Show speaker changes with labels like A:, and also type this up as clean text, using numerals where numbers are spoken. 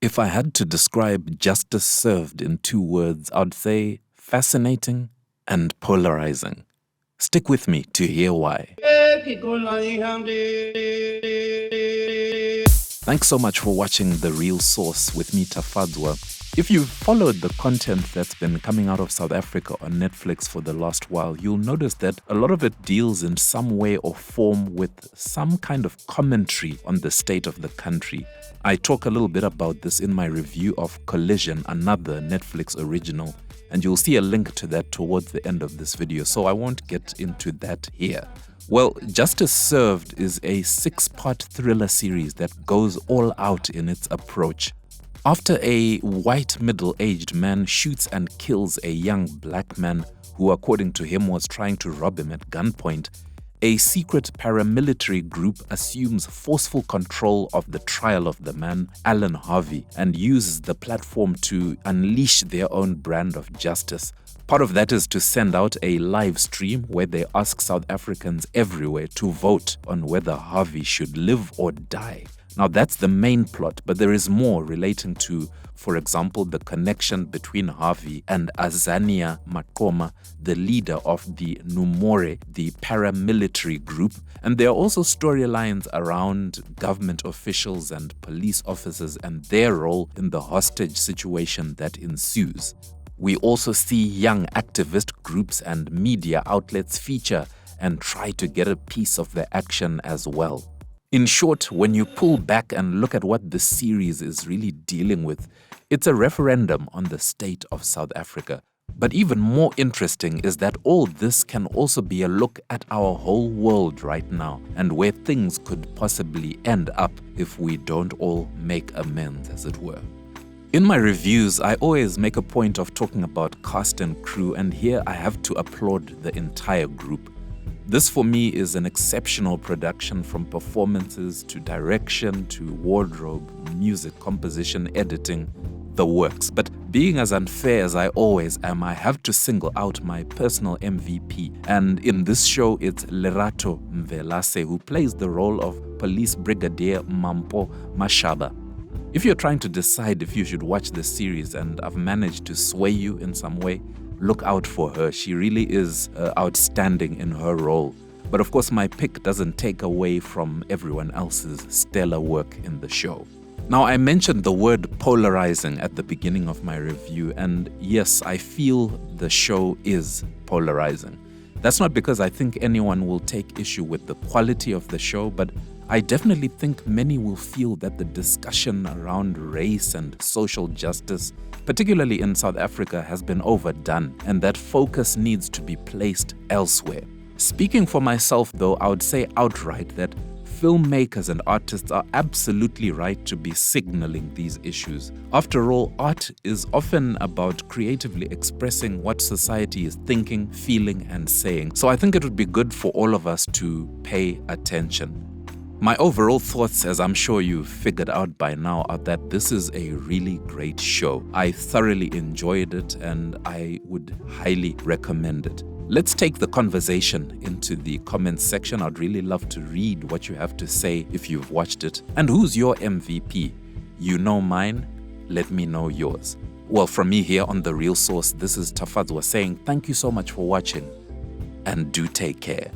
A: If I had to describe justice served in 2 words, I'd say fascinating and polarizing. Stick with me to hear why. Thanks so much for watching The Real Source with me, Tafadzwa. If you've followed the content that's been coming out of South Africa on Netflix for the last while, you'll notice that a lot of it deals in some way or form with some kind of commentary on the state of the country. I talk a little bit about this in my review of Collision, another Netflix original, and you'll see a link to that towards the end of this video, so I won't get into that here. Well, Justice Served is a 6-part thriller series that goes all out in its approach. After a white middle-aged man shoots and kills a young black man who, according to him, was trying to rob him at gunpoint, a secret paramilitary group assumes forceful control of the trial of the man, Alan Harvey, and uses the platform to unleash their own brand of justice. Part of that is to send out a live stream where they ask South Africans everywhere to vote on whether Harvey should live or die. Now that's the main plot, but there is more relating to, for example, the connection between Harvey and Azania Makoma, the leader of the Numore, the paramilitary group. And there are also storylines around government officials and police officers and their role in the hostage situation that ensues. We also see young activist groups and media outlets feature and try to get a piece of the action as well. In short, when you pull back and look at what this series is really dealing with, it's a referendum on the state of South Africa. But even more interesting is that all this can also be a look at our whole world right now and where things could possibly end up if we don't all make amends, as it were. In my reviews, I always make a point of talking about cast and crew, and here I have to applaud the entire group. This for me is an exceptional production, from performances to direction to wardrobe, music composition, editing, the works. But being as unfair as I always am, I have to single out my personal MVP. And in this show, it's Lerato Mvelase, who plays the role of Police Brigadier Mampo Mashaba. If you're trying to decide if you should watch this series and I've managed to sway you in some way, look out for her. She really is outstanding in her role. But of course, my pick doesn't take away from everyone else's stellar work in the show. Now, I mentioned the word polarizing at the beginning of my review, and yes, I feel the show is polarizing. That's not because I think anyone will take issue with the quality of the show, but I definitely think many will feel that the discussion around race and social justice, particularly in South Africa, has been overdone and that focus needs to be placed elsewhere. Speaking for myself, though, I would say outright that filmmakers and artists are absolutely right to be signaling these issues. After all, art is often about creatively expressing what society is thinking, feeling, and saying. So I think it would be good for all of us to pay attention. My overall thoughts, as I'm sure you've figured out by now, are that this is a really great show. I thoroughly enjoyed it and I would highly recommend it. Let's take the conversation into the comments section. I'd really love to read what you have to say if you've watched it. And who's your MVP? You know mine, let me know yours. Well, from me here on The Real Source, this is Tafadzwa saying thank you so much for watching and do take care.